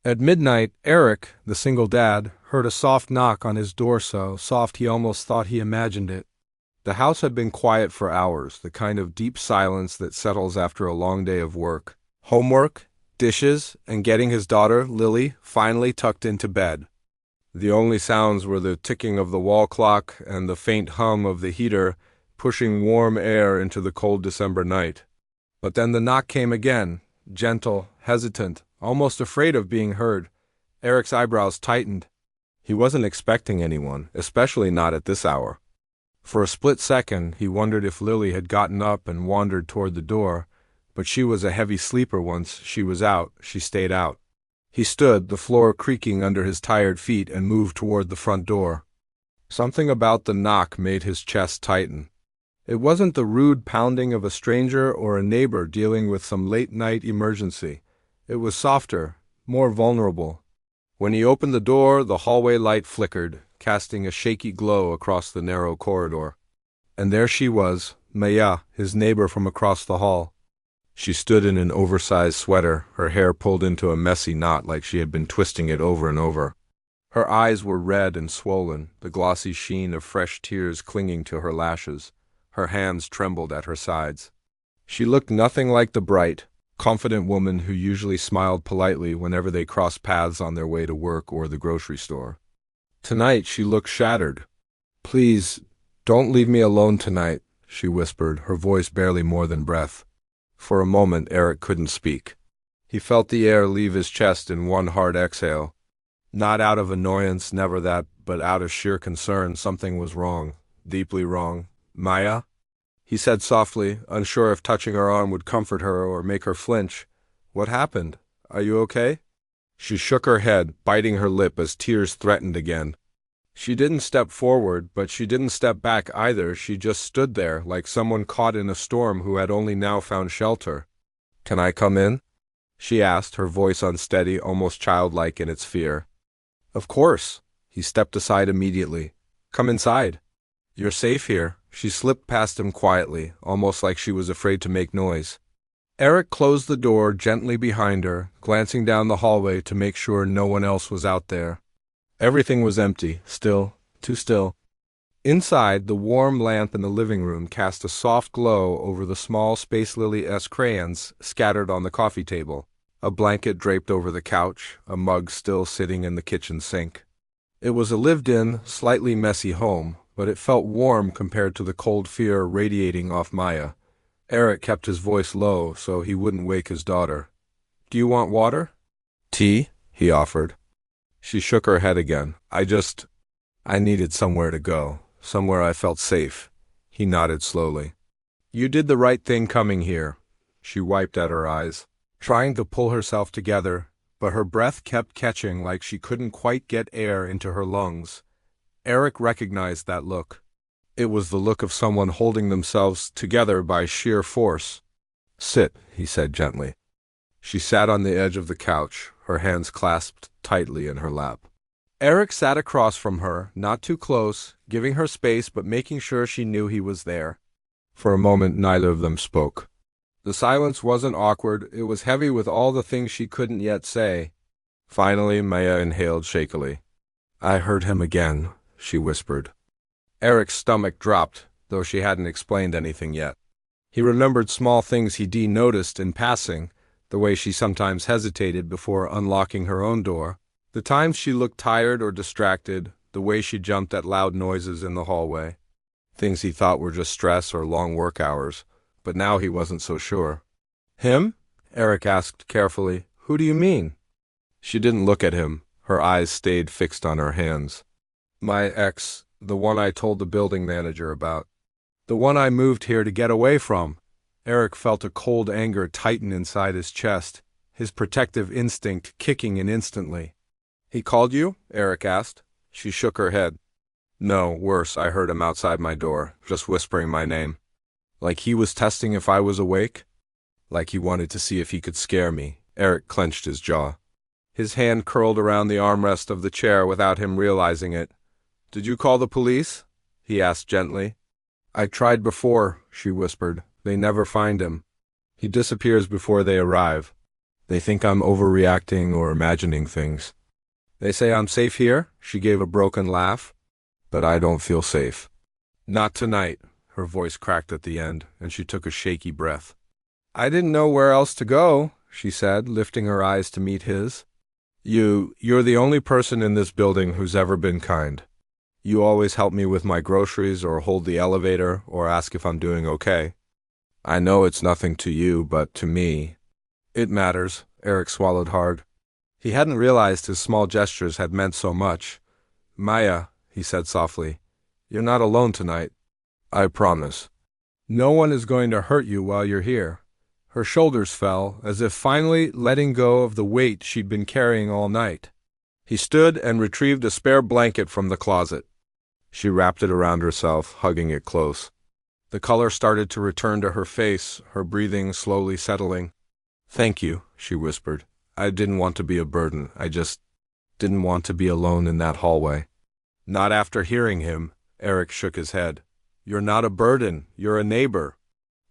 At midnight, Eric, the single dad, heard a soft knock on his door, so soft he almost thought he imagined it. The house had been quiet for hours, the kind of deep silence that settles after a long day of work. Homework, dishes, and getting his daughter, Lily, finally tucked into bed. The only sounds were the ticking of the wall clock and the faint hum of the heater pushing warm air into the cold December night. But then the knock came again, gentle, hesitant, almost afraid of being heard. Eric's eyebrows tightened. He wasn't expecting anyone, especially not at this hour. For a split second, he wondered if Lily had gotten up and wandered toward the door, but she was a heavy sleeper. Once she was out, she stayed out. He stood, the floor creaking under his tired feet, and moved toward the front door. Something about the knock made his chest tighten. It wasn't the rude pounding of a stranger or a neighbor dealing with some late-night emergency. It was softer, more vulnerable. When he opened the door, the hallway light flickered, casting a shaky glow across the narrow corridor. And there she was, Maya, his neighbor from across the hall. She stood in an oversized sweater, her hair pulled into a messy knot like she had been twisting it over and over. Her eyes were red and swollen, the glossy sheen of fresh tears clinging to her lashes. Her hands trembled at her sides. She looked nothing like the bright, confident woman who usually smiled politely whenever they crossed paths on their way to work or the grocery store. Tonight she looked shattered. "Please, don't leave me alone tonight," she whispered, her voice barely more than breath. For a moment Eric couldn't speak. He felt the air leave his chest in one hard exhale. Not out of annoyance, never that, but out of sheer concern. Something was wrong, deeply wrong. "Maya?" he said softly, unsure if touching her arm would comfort her or make her flinch. "What happened? Are you okay?" She shook her head, biting her lip as tears threatened again. She didn't step forward, but she didn't step back either. She just stood there, like someone caught in a storm who had only now found shelter. "Can I come in?" she asked, her voice unsteady, almost childlike in its fear. "Of course." He stepped aside immediately. "Come inside. You're safe here." She slipped past him quietly, almost like she was afraid to make noise. Eric closed the door gently behind her, glancing down the hallway to make sure no one else was out there. Everything was empty, still, too still. Inside, the warm lamp in the living room cast a soft glow over the small Space Lily-esque crayons scattered on the coffee table, a blanket draped over the couch, a mug still sitting in the kitchen sink. It was a lived-in, slightly messy home, but it felt warm compared to the cold fear radiating off Maya. Eric kept his voice low so he wouldn't wake his daughter. "Do you want water?" "Tea?" he offered. She shook her head again. I needed somewhere to go, somewhere I felt safe." He nodded slowly. "You did the right thing coming here." She wiped at her eyes, trying to pull herself together, but her breath kept catching like she couldn't quite get air into her lungs. Eric recognized that look. It was the look of someone holding themselves together by sheer force. "Sit," he said gently. She sat on the edge of the couch, her hands clasped tightly in her lap. Eric sat across from her, not too close, giving her space but making sure she knew he was there. For a moment neither of them spoke. The silence wasn't awkward, it was heavy with all the things she couldn't yet say. Finally Maya inhaled shakily. "I heard him again," she whispered. Eric's stomach dropped, though she hadn't explained anything yet. He remembered small things he'd noticed in passing, the way she sometimes hesitated before unlocking her own door, the times she looked tired or distracted, the way she jumped at loud noises in the hallway. Things he thought were just stress or long work hours, but now he wasn't so sure. "Him?" Eric asked carefully. "Who do you mean?" She didn't look at him. Her eyes stayed fixed on her hands. "My ex, the one I told the building manager about. The one I moved here to get away from." Eric felt a cold anger tighten inside his chest, his protective instinct kicking in instantly. "He called you?" Eric asked. She shook her head. "No, worse, I heard him outside my door, just whispering my name. Like he was testing if I was awake? Like he wanted to see if he could scare me." Eric clenched his jaw. His hand curled around the armrest of the chair without him realizing it. "Did you call the police?" he asked gently. "I tried before," she whispered. "They never find him. He disappears before they arrive." They think I'm overreacting or imagining things. They say I'm safe here, she gave a broken laugh. But I don't feel safe. Not tonight, her voice cracked at the end, and she took a shaky breath. I didn't know where else to go, she said, lifting her eyes to meet his. You're the only person in this building who's ever been kind. You always help me with my groceries or hold the elevator or ask if I'm doing okay. I know it's nothing to you, but to me, it matters. Eric swallowed hard. He hadn't realized his small gestures had meant so much. Maya, he said softly, you're not alone tonight. I promise. No one is going to hurt you while you're here. Her shoulders fell, as if finally letting go of the weight she'd been carrying all night. He stood and retrieved a spare blanket from the closet. She wrapped it around herself, hugging it close. The color started to return to her face, her breathing slowly settling. Thank you, she whispered. I didn't want to be a burden. I just didn't want to be alone in that hallway. Not after hearing him, Eric shook his head. You're not a burden. You're a neighbor.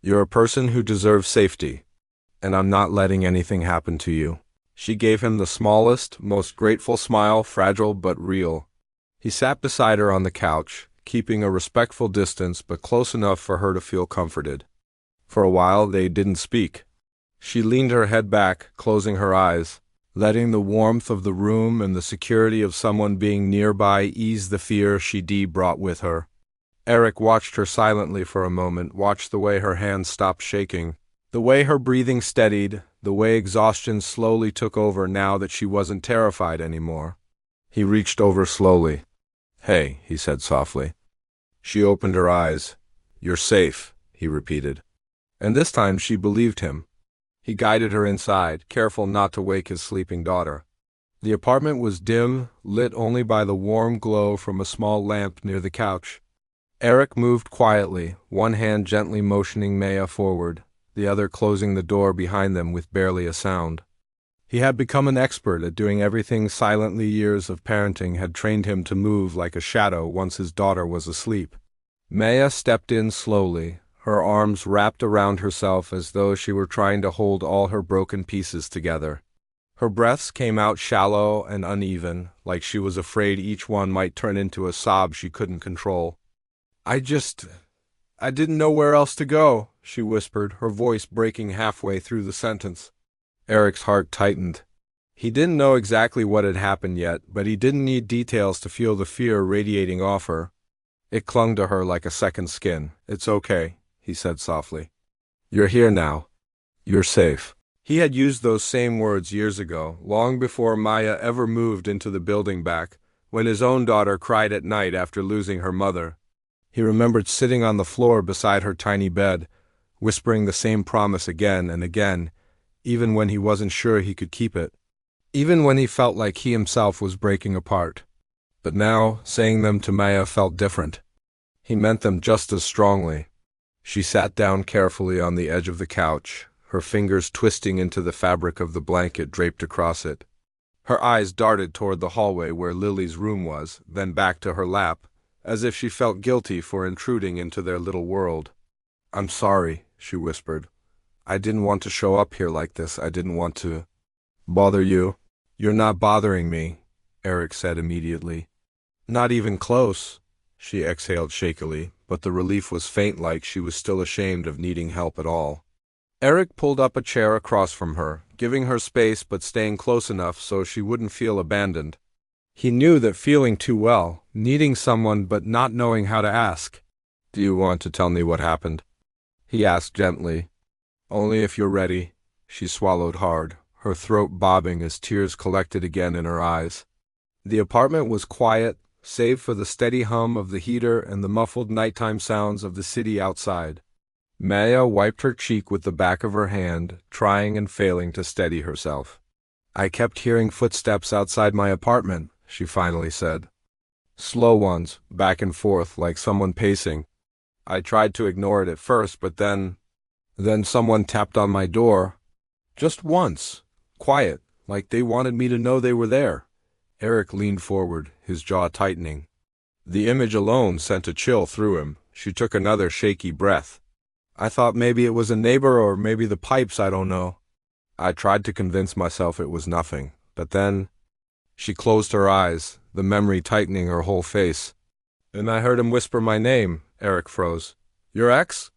You're a person who deserves safety. And I'm not letting anything happen to you. She gave him the smallest, most grateful smile, fragile but real. He sat beside her on the couch, keeping a respectful distance but close enough for her to feel comforted. For a while they didn't speak. She leaned her head back, closing her eyes, letting the warmth of the room and the security of someone being nearby ease the fear she brought with her. Eric watched her silently for a moment, watched the way her hands stopped shaking, the way her breathing steadied, the way exhaustion slowly took over now that she wasn't terrified anymore. He reached over slowly. Hey, he said softly. She opened her eyes. You're safe, he repeated. And this time she believed him. He guided her inside, careful not to wake his sleeping daughter. The apartment was dim, lit only by the warm glow from a small lamp near the couch. Eric moved quietly, one hand gently motioning Maya forward, the other closing the door behind them with barely a sound. He had become an expert at doing everything silently. Years of parenting had trained him to move like a shadow once his daughter was asleep. Maya stepped in slowly, her arms wrapped around herself as though she were trying to hold all her broken pieces together. Her breaths came out shallow and uneven, like she was afraid each one might turn into a sob she couldn't control. I didn't know where else to go, she whispered, her voice breaking halfway through the sentence. Eric's heart tightened. He didn't know exactly what had happened yet, but he didn't need details to feel the fear radiating off her. It clung to her like a second skin. It's okay, he said softly. You're here now. You're safe. He had used those same words years ago, long before Maya ever moved into the building back, when his own daughter cried at night after losing her mother. He remembered sitting on the floor beside her tiny bed, whispering the same promise again and again, even when he wasn't sure he could keep it, even when he felt like he himself was breaking apart. But now, saying them to Maya felt different. He meant them just as strongly. She sat down carefully on the edge of the couch, her fingers twisting into the fabric of the blanket draped across it. Her eyes darted toward the hallway where Lily's room was, then back to her lap, as if she felt guilty for intruding into their little world. I'm sorry, she whispered. I didn't want to show up here like this. I didn't want to bother you. You're not bothering me, Eric said immediately. Not even close, she exhaled shakily, but the relief was faint, like she was still ashamed of needing help at all. Eric pulled up a chair across from her, giving her space but staying close enough so she wouldn't feel abandoned. He knew that feeling too well, needing someone but not knowing how to ask. Do you want to tell me what happened? He asked gently. Only if you're ready. She swallowed hard, her throat bobbing as tears collected again in her eyes. The apartment was quiet, save for the steady hum of the heater and the muffled nighttime sounds of the city outside. Maya wiped her cheek with the back of her hand, trying and failing to steady herself. I kept hearing footsteps outside my apartment, she finally said. Slow ones, back and forth, like someone pacing. I tried to ignore it at first, but then someone tapped on my door. Just once. Quiet, like they wanted me to know they were there. Eric leaned forward, his jaw tightening. The image alone sent a chill through him. She took another shaky breath. I thought maybe it was a neighbor or maybe the pipes, I don't know. I tried to convince myself it was nothing, but then she closed her eyes, the memory tightening her whole face. And I heard him whisper my name. Eric froze. Your ex?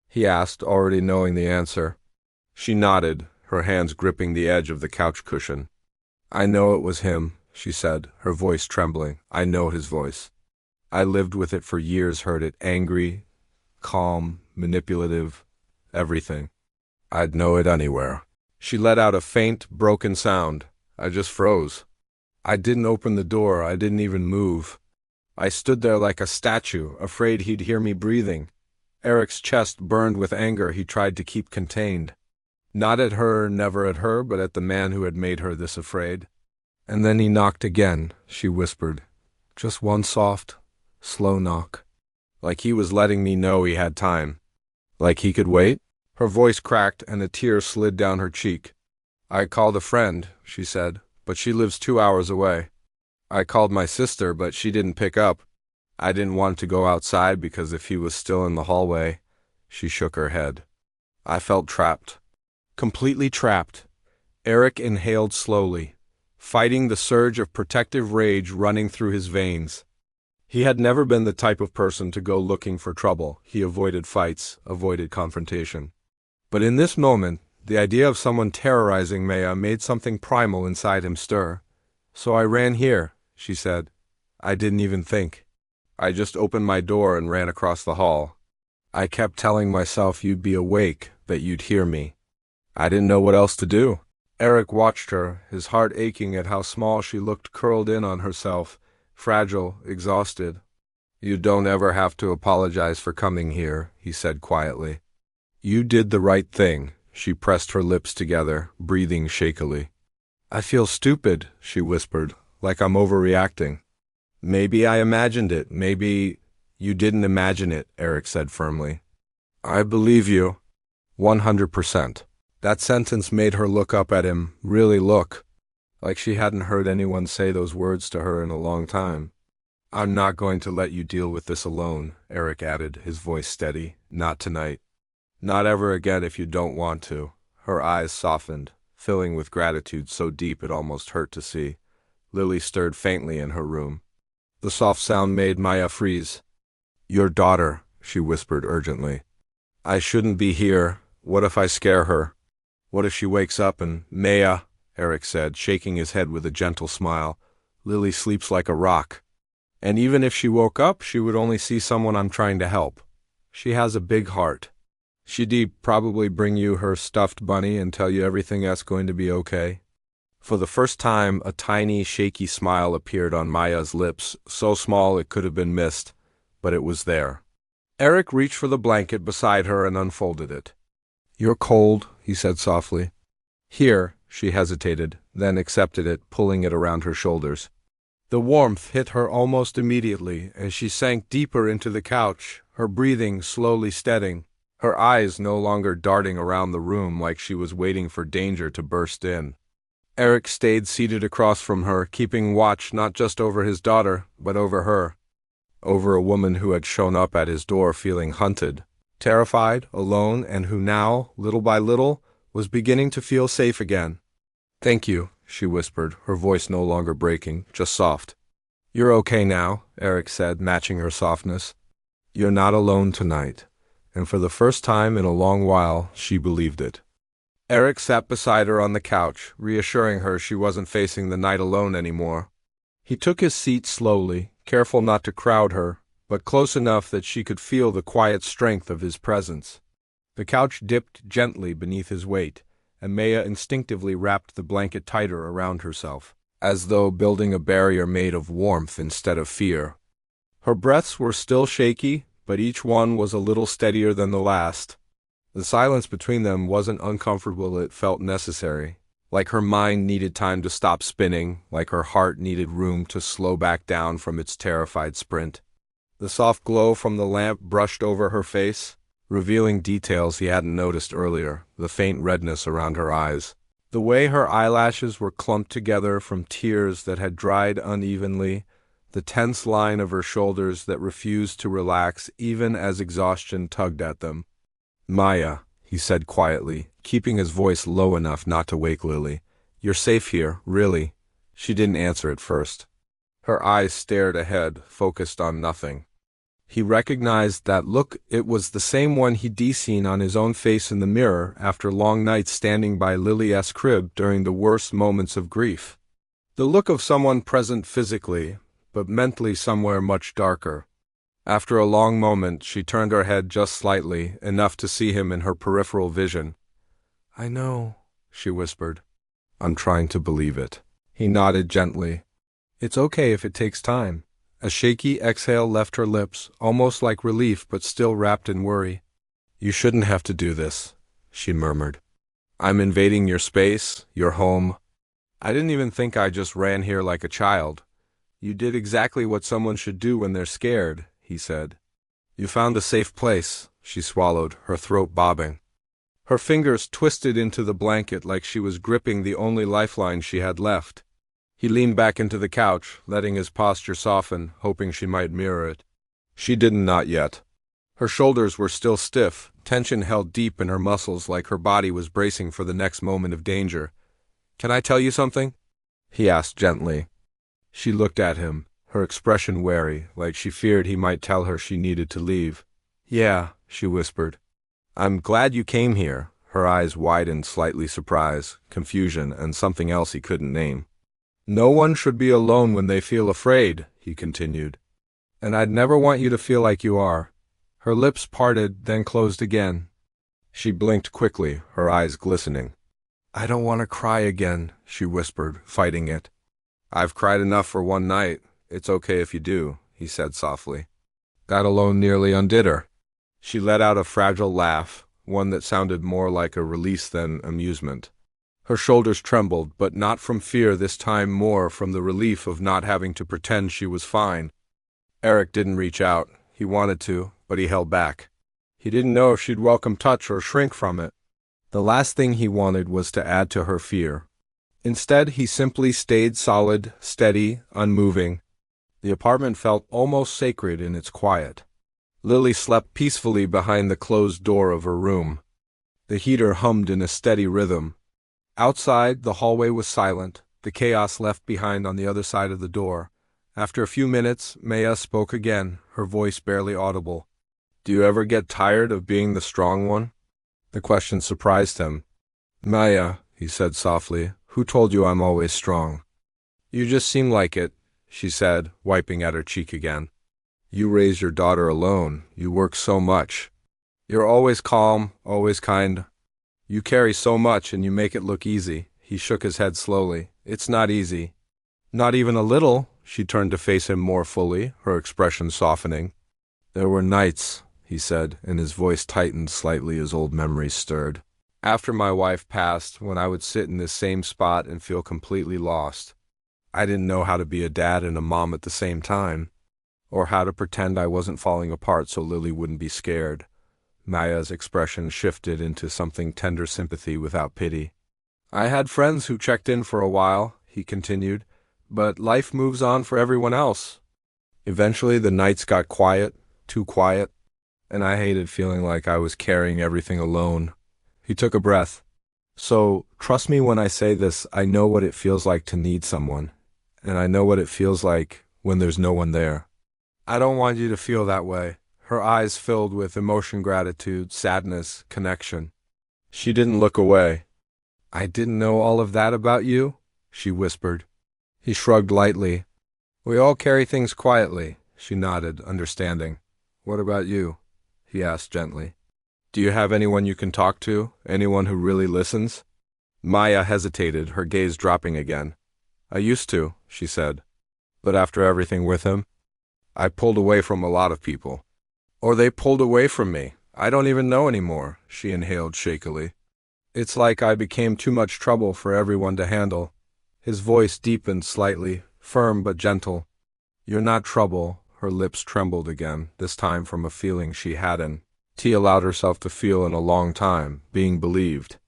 He asked, already knowing the answer. She nodded, her hands gripping the edge of the couch cushion. I know it was him, she said, her voice trembling. I know his voice. I lived with it for years, heard it, angry, calm, manipulative, everything. I'd know it anywhere. She let out a faint, broken sound. I just froze. I didn't open the door, I didn't even move. I stood there like a statue, afraid he'd hear me breathing. Eric's chest burned with anger he tried to keep contained. Not at her, never at her, but at the man who had made her this afraid. And then he knocked again, she whispered. Just one soft, slow knock. Like he was letting me know he had time. Like he could wait? Her voice cracked and a tear slid down her cheek. I called a friend, she said, but she lives 2 hours away. I called my sister, but she didn't pick up. I didn't want to go outside because if he was still in the hallway, she shook her head. I felt trapped. Completely trapped. Eric inhaled slowly, fighting the surge of protective rage running through his veins. He had never been the type of person to go looking for trouble. He avoided fights, avoided confrontation. But in this moment, the idea of someone terrorizing Maya made something primal inside him stir. So I ran here, she said. I didn't even think. I just opened my door and ran across the hall. I kept telling myself you'd be awake, that you'd hear me. I didn't know what else to do. Eric watched her, his heart aching at how small she looked curled in on herself, fragile, exhausted. You don't ever have to apologize for coming here, he said quietly. You did the right thing. She pressed her lips together, breathing shakily. I feel stupid, she whispered, like I'm overreacting. Maybe I imagined it, maybe you didn't imagine it, Eric said firmly. I believe you. 100%. That sentence made her look up at him, really look, like she hadn't heard anyone say those words to her in a long time. I'm not going to let you deal with this alone, Eric added, his voice steady. Not tonight. Not ever again if you don't want to. Her eyes softened, filling with gratitude so deep it almost hurt to see. Lily stirred faintly in her room. The soft sound made Maya freeze. Your daughter, she whispered urgently. I shouldn't be here. What if I scare her? What if she wakes up and— Maya, Eric said, shaking his head with a gentle smile. Lily sleeps like a rock. And even if she woke up, she would only see someone I'm trying to help. She has a big heart. She'd probably bring you her stuffed bunny and tell you everything is going to be okay. For the first time, a tiny, shaky smile appeared on Maya's lips, so small it could have been missed, but it was there. Eric reached for the blanket beside her and unfolded it. You're cold, he said softly. Here, she hesitated, then accepted it, pulling it around her shoulders. The warmth hit her almost immediately as she sank deeper into the couch, her breathing slowly steadying. Her eyes no longer darting around the room like she was waiting for danger to burst in. Eric stayed seated across from her, keeping watch not just over his daughter, but over her. Over a woman who had shown up at his door feeling hunted, terrified, alone, and who now, little by little, was beginning to feel safe again. Thank you, she whispered, her voice no longer breaking, just soft. You're okay now, Eric said, matching her softness. You're not alone tonight. And for the first time in a long while, she believed it. Eric sat beside her on the couch, reassuring her she wasn't facing the night alone anymore. He took his seat slowly, careful not to crowd her, but close enough that she could feel the quiet strength of his presence. The couch dipped gently beneath his weight, and Maya instinctively wrapped the blanket tighter around herself, as though building a barrier made of warmth instead of fear. Her breaths were still shaky, but each one was a little steadier than the last. The silence between them wasn't uncomfortable, it felt necessary. Like her mind needed time to stop spinning, like her heart needed room to slow back down from its terrified sprint. The soft glow from the lamp brushed over her face, revealing details he hadn't noticed earlier, the faint redness around her eyes. The way her eyelashes were clumped together from tears that had dried unevenly, the tense line of her shoulders that refused to relax even as exhaustion tugged at them. Maya, he said quietly, keeping his voice low enough not to wake Lily. You're safe here, really. She didn't answer at first. Her eyes stared ahead, focused on nothing. He recognized that look. It was the same one he'd seen on his own face in the mirror after long nights standing by Lily's crib during the worst moments of grief. The look of someone present physically, but mentally somewhere much darker. After a long moment, she turned her head just slightly, enough to see him in her peripheral vision. I know, she whispered. I'm trying to believe it. He nodded gently. It's okay if it takes time. A shaky exhale left her lips, almost like relief but still wrapped in worry. You shouldn't have to do this, she murmured. I'm invading your space, your home. I didn't even think I just ran here like a child. You did exactly what someone should do when they're scared, he said. You found a safe place, she swallowed, her throat bobbing. Her fingers twisted into the blanket like she was gripping the only lifeline she had left. He leaned back into the couch, letting his posture soften, hoping she might mirror it. She didn't, not yet. Her shoulders were still stiff, tension held deep in her muscles like her body was bracing for the next moment of danger. Can I tell you something? He asked gently. She looked at him, her expression wary, like she feared he might tell her she needed to leave. Yeah, she whispered. I'm glad you came here. Her eyes widened, slightly surprise, confusion, and something else he couldn't name. No one should be alone when they feel afraid, he continued. And I'd never want you to feel like you are. Her lips parted, then closed again. She blinked quickly, her eyes glistening. I don't want to cry again, she whispered, fighting it. I've cried enough for one night. It's okay if you do, he said softly. That alone nearly undid her. She let out a fragile laugh, one that sounded more like a release than amusement. Her shoulders trembled, but not from fear this time, more from the relief of not having to pretend she was fine. Eric didn't reach out. He wanted to, but he held back. He didn't know if she'd welcome touch or shrink from it. The last thing he wanted was to add to her fear. Instead, he simply stayed solid, steady, unmoving. The apartment felt almost sacred in its quiet. Lily slept peacefully behind the closed door of her room. The heater hummed in a steady rhythm. Outside, the hallway was silent, the chaos left behind on the other side of the door. After a few minutes, Maya spoke again, her voice barely audible. Do you ever get tired of being the strong one? The question surprised him. Maya, he said softly, who told you I'm always strong? You just seem like it, she said, wiping at her cheek again. You raise your daughter alone. You work so much. You're always calm, always kind. You carry so much and you make it look easy. He shook his head slowly. It's not easy. Not even a little. She turned to face him more fully, her expression softening. There were nights, he said, and his voice tightened slightly as old memories stirred. After my wife passed, when I would sit in this same spot and feel completely lost. I didn't know how to be a dad and a mom at the same time, or how to pretend I wasn't falling apart so Lily wouldn't be scared. Maya's expression shifted into something tender sympathy without pity. I had friends who checked in for a while, he continued, but life moves on for everyone else. Eventually the nights got quiet, too quiet, and I hated feeling like I was carrying everything alone. He took a breath. So, trust me when I say this, I know what it feels like to need someone, and I know what it feels like when there's no one there. I don't want you to feel that way. Her eyes filled with emotion, gratitude, sadness, connection. She didn't look away. I didn't know all of that about you, she whispered. He shrugged lightly. We all carry things quietly, she nodded, understanding. What about you? He asked gently. Do you have anyone you can talk to? Anyone who really listens? Maya hesitated, her gaze dropping again. I used to, she said. But after everything with him, I pulled away from a lot of people. Or they pulled away from me. I don't even know anymore, she inhaled shakily. It's like I became too much trouble for everyone to handle. His voice deepened slightly, firm but gentle. You're not trouble. Her lips trembled again, this time from a feeling she hadn't allowed herself to feel in a long time, being believed.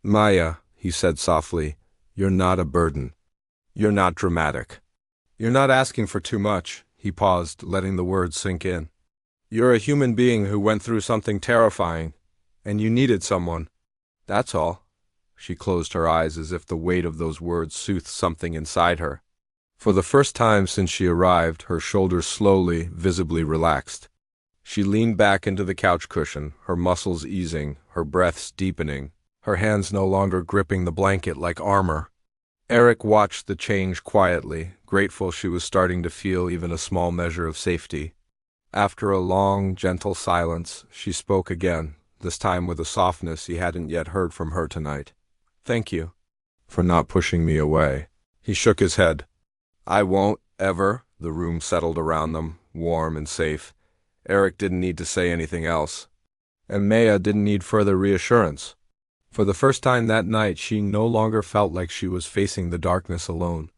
Maya, he said softly, you're not a burden. You're not dramatic. You're not asking for too much. He paused, letting the words sink in. You're a human being who went through something terrifying. And you needed someone. That's all. She closed her eyes as if the weight of those words soothed something inside her. For the first time since she arrived, her shoulders slowly, visibly relaxed. She leaned back into the couch cushion, her muscles easing, her breaths deepening, her hands no longer gripping the blanket like armor. Eric watched the change quietly, grateful she was starting to feel even a small measure of safety. After a long, gentle silence, she spoke again, this time with a softness he hadn't yet heard from her tonight. "Thank you for not pushing me away." He shook his head. "I won't, ever." The room settled around them, warm and safe. Eric didn't need to say anything else. And Maya didn't need further reassurance. For the first time that night, she no longer felt like she was facing the darkness alone.